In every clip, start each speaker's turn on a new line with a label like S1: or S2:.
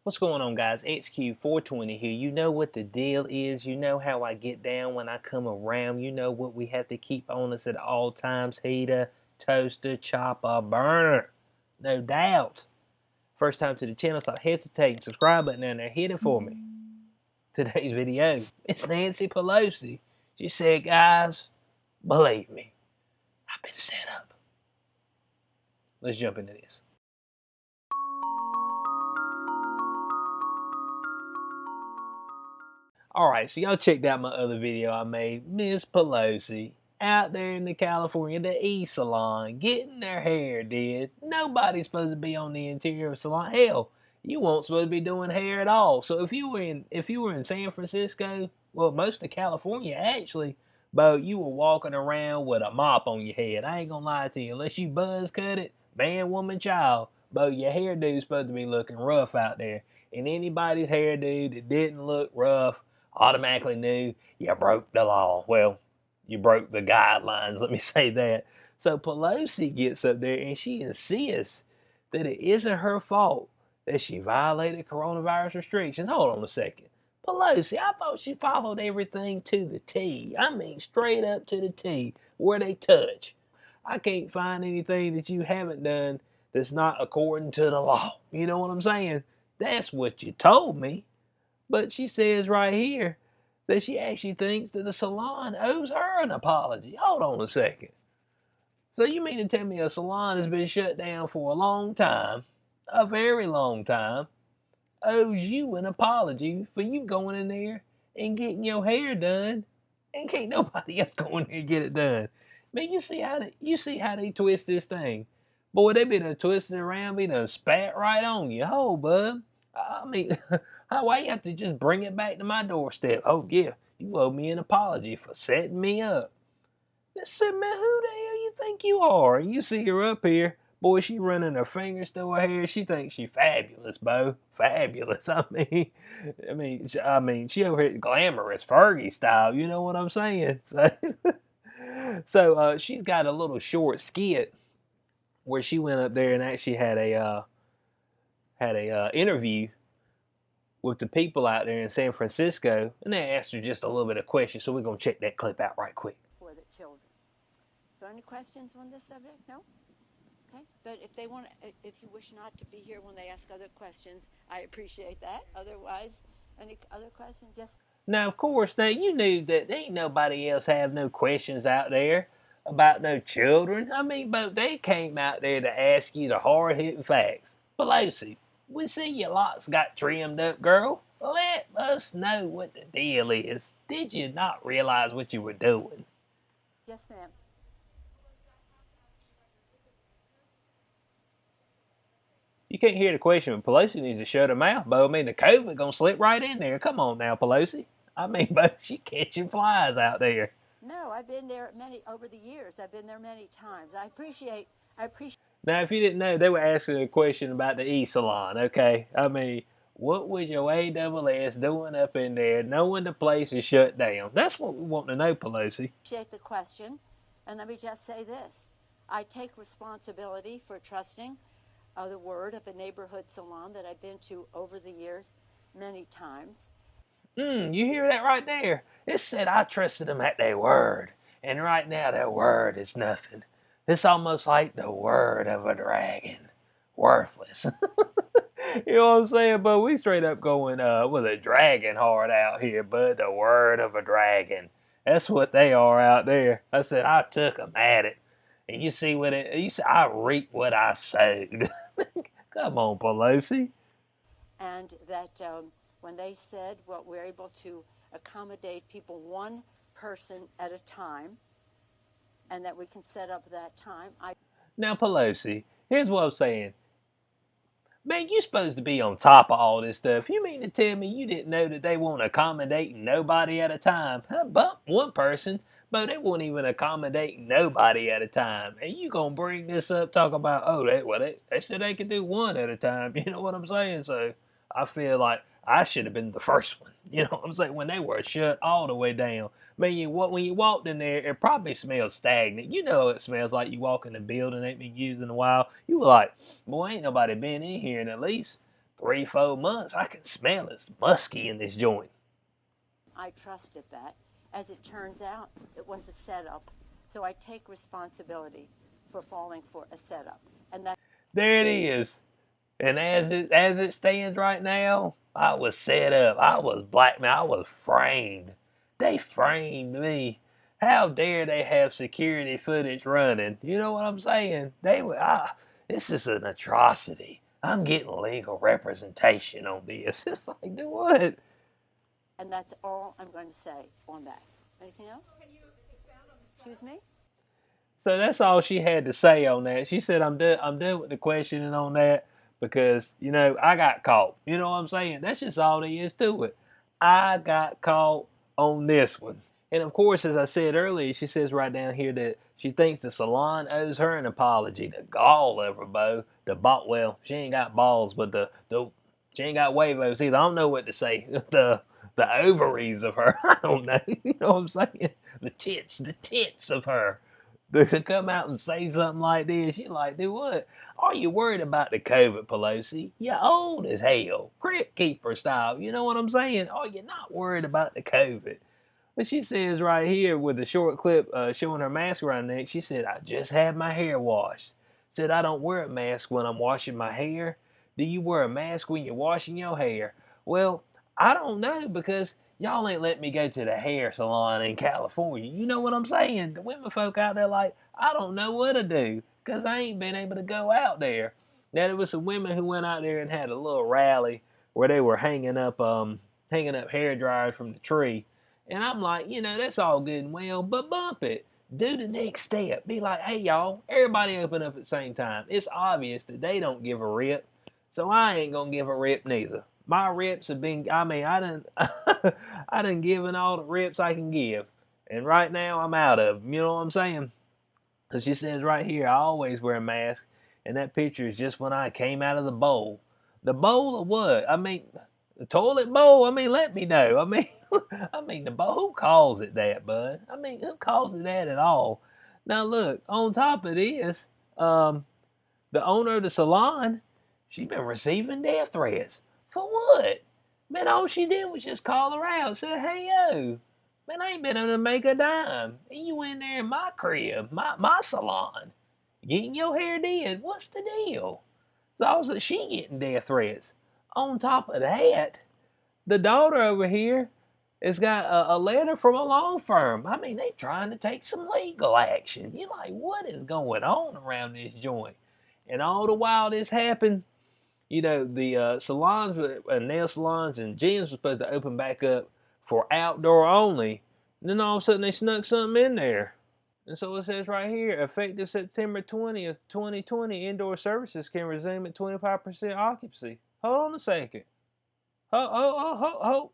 S1: What's going on, guys? XQ420 here. You know what the deal is. You know how I get down when I come around. You know what we have to keep on us at all times. Heater, toaster, chopper, burner. No doubt. First time to the channel, stop hesitating. Subscribe button down there. Hit it for me. Today's video, it's Nancy Pelosi. She said, guys, believe me, I've been set up. Let's jump into this. Alright, so y'all checked out my other video I made. Miss Pelosi out there in the California, the eSalon, getting their hair did. Nobody's supposed to be on the interior of a salon. Hell, you weren't supposed to be doing hair at all. So if you were in San Francisco, well, most of California actually, but you were walking around with a mop on your head. I ain't gonna lie to you, unless you buzz cut it, man, woman, child, but your hairdo's supposed to be looking rough out there. And anybody's hairdo that didn't look rough automatically knew you broke the law. Well, you broke the guidelines, let me say that. So Pelosi gets up there and she insists that it isn't her fault that she violated coronavirus restrictions. Hold on a second. Pelosi, I thought she followed everything to the T. I mean, straight up to the T, where they touch. I can't find anything that you haven't done that's not according to the law. You know what I'm saying? That's what you told me. But she says right here that she actually thinks that the salon owes her an apology. Hold on a second. So you mean to tell me a salon has been shut down for a long time, a very long time, owes you an apology for you going in there and getting your hair done, and can't nobody else go in there and get it done? Man, you see how they twist this thing. Boy, they be done twisting around, be done spat right on you. Oh, bub. I mean, why you have to just bring it back to my doorstep? Oh, yeah, you owe me an apology for setting me up. I said, man, who the hell you think you are? You see her up here. Boy, she running her fingers through her hair. She thinks she fabulous, Bo. Fabulous. She over here glamorous, Fergie style. You know what I'm saying? So she's got a little short skit where she went up there and actually had a interview with the people out there in San Francisco, and they asked her just a little bit of questions. So we're gonna check that clip out right quick.
S2: For the children. So, any questions on this subject? No. Okay. But if you wish not to be here when they ask other questions, I appreciate that. Otherwise, any other questions? Yes.
S1: Now, of course, now you knew that ain't nobody else have no questions out there about no children. I mean, but they came out there to ask you the hard-hitting facts. Pelosi, we see your locks got trimmed up, girl. Let us know what the deal is. Did you not realize what you were doing?
S2: Yes, ma'am.
S1: You can't hear the question, but Pelosi needs to shut her mouth, Bo. I mean, the COVID gonna slip right in there. Come on now, Pelosi. I mean, Bo, she catching flies out there.
S2: No, I've been there over the years. I've been there many times. I appreciate.
S1: Now, if you didn't know, they were asking a question about the eSalon, okay? I mean, what was your AWS doing up in there knowing the place is shut down? That's what we want to know, Pelosi.
S2: Appreciate the question, and let me just say this: I take responsibility for trusting the word of a neighborhood salon that I've been to over the years many times.
S1: You hear that right there? It said I trusted them at their word, and right now their word is nothing. It's almost like the word of a dragon. Worthless. You know what I'm saying? But we straight up going with a dragon heart out here, bud. The word of a dragon. That's what they are out there. I said I took them at it. And you see what you see, I reap what I sowed. Come on, Pelosi.
S2: And that when they said, well, we're able to accommodate people one person at a time, and that we can set up that time.
S1: Now, Pelosi, here's what I'm saying. Man, you supposed to be on top of all this stuff. You mean to tell me you didn't know that they won't accommodate nobody at a time? Bump one person, but they won't even accommodate nobody at a time. And you gonna bring this up, talk about, oh, they said they could do one at a time. You know what I'm saying? So I feel like I should have been the first one. You know what I'm saying? When they were shut all the way down. Man, when you walked in there, it probably smelled stagnant. You know it smells like you walk in a building ain't been used in a while. You were like, boy, ain't nobody been in here in at least 3-4 months. I can smell it's musky in this joint.
S2: I trusted that. As it turns out, it was a setup. So I take responsibility for falling for a setup. And that
S1: There it is. And as it stands right now, I was set up. I was blackmailed. I was framed. They framed me. How dare they have security footage running? You know what I'm saying? This is an atrocity. I'm getting legal representation on this. It's like, do what?
S2: And that's all I'm going to say on that. Anything else? Excuse me?
S1: So that's all she had to say on that. She said, I'm done with the questioning on that because, I got caught. You know what I'm saying? That's just all there is to it. I got caught on this one. And of course, as I said earlier, she says right down here that she thinks the salon owes her an apology. The gall of her, Bo. Well, she ain't got balls, but she ain't got huevos either. I don't know what to say. The ovaries of her. I don't know. You know what I'm saying? The tits of her. To come out and say something like this, you're like, do what? Are you worried about the COVID, Pelosi? You're old as hell. Crypt keeper style. You know what I'm saying? Are you not worried about the COVID? But she says right here with the short clip showing her mask around her neck, she said, I just had my hair washed. Said, I don't wear a mask when I'm washing my hair. Do you wear a mask when you're washing your hair? Well, I don't know because y'all ain't let me go to the hair salon in California. You know what I'm saying? The women folk out there like, I don't know what to do because I ain't been able to go out there. Now, there was some women who went out there and had a little rally where they were hanging up hair dryers from the tree. And I'm like, that's all good and well, but bump it. Do the next step. Be like, hey, y'all, everybody open up at the same time. It's obvious that they don't give a rip. So I ain't going to give a rip neither. My rips have been, I done given all the rips I can give. And right now I'm out of them. You know what I'm saying? So she says right here, I always wear a mask. And that picture is just when I came out of the bowl. The bowl of what? The toilet bowl? Let me know. The bowl, who calls it that, bud? Who calls it that at all? Now look, on top of this, the owner of the salon, she been receiving death threats. For what? Man, all she did was just call her out. Said, hey, yo. Man, I ain't been able to make a dime. And you in there in my crib, my salon, getting your hair did. What's the deal? So also, she getting death threats. On top of that, the daughter over here has got a letter from a law firm. They trying to take some legal action. You're like, what is going on around this joint? And all the while this happened, the salons, nail salons and gyms were supposed to open back up for outdoor only. And then all of a sudden they snuck something in there. And so it says right here, effective September 20th, 2020, indoor services can resume at 25% occupancy. Hold on a second. Ho.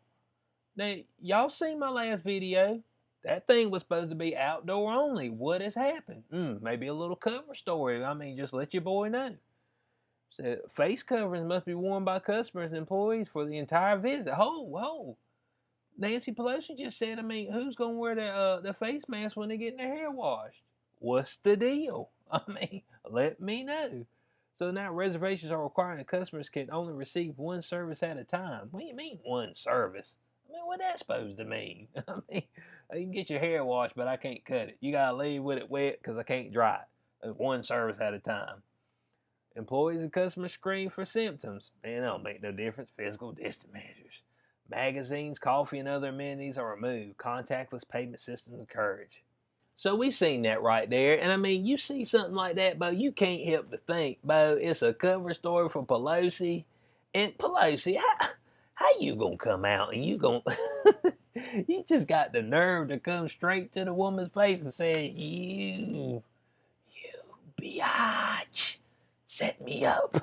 S1: Now, y'all seen my last video. That thing was supposed to be outdoor only. What has happened? Maybe a little cover story. Just let your boy know. So, face coverings must be worn by customers and employees for the entire visit. Ho. Nancy Pelosi just said, who's going to wear the face mask when they're getting their hair washed? What's the deal? Let me know. So now reservations are requiring that customers can only receive one service at a time. What do you mean one service? What's that supposed to mean? You can get your hair washed, but I can't cut it. You got to leave with it wet because I can't dry it. One service at a time. Employees and customers screen for symptoms. Man, that don't make no difference. Physical distance measures. Magazines, coffee, and other amenities are removed. Contactless payment systems encouraged. So we seen that right there. And you see something like that, Bo, you can't help but think, Bo, it's a cover story for Pelosi. And Pelosi, how you gonna come out and you gonna you just got the nerve to come straight to the woman's face and say, you biatch, set me up.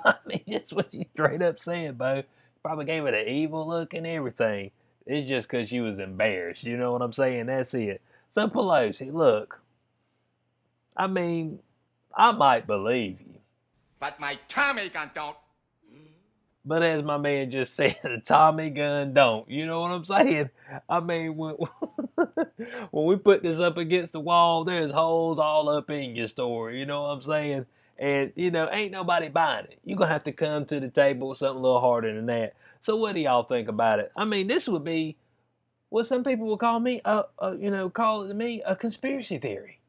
S1: That's what she straight up said, Bo. Probably gave it an evil look and everything. It's just because she was embarrassed. You know what I'm saying? That's it. So, Pelosi, look. I might believe you.
S3: But my Tommy gun don't.
S1: But as my man just said, the Tommy gun don't. You know what I'm saying? When, when we put this up against the wall, there's holes all up in your story. You know what I'm saying? And, ain't nobody buying it. You're going to have to come to the table with something a little harder than that. So what do y'all think about it? I mean, this would be what some people would call me, call it to me a conspiracy theory.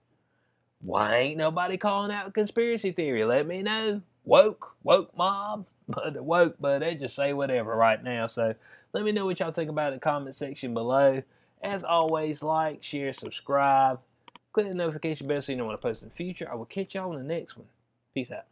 S1: Why ain't nobody calling out a conspiracy theory? Let me know. Woke mob. But they just say whatever right now. So let me know what y'all think about it in the comment section below. As always, like, share, subscribe. Click the notification bell so you know when I post in the future. I will catch y'all in the next one. Peace out.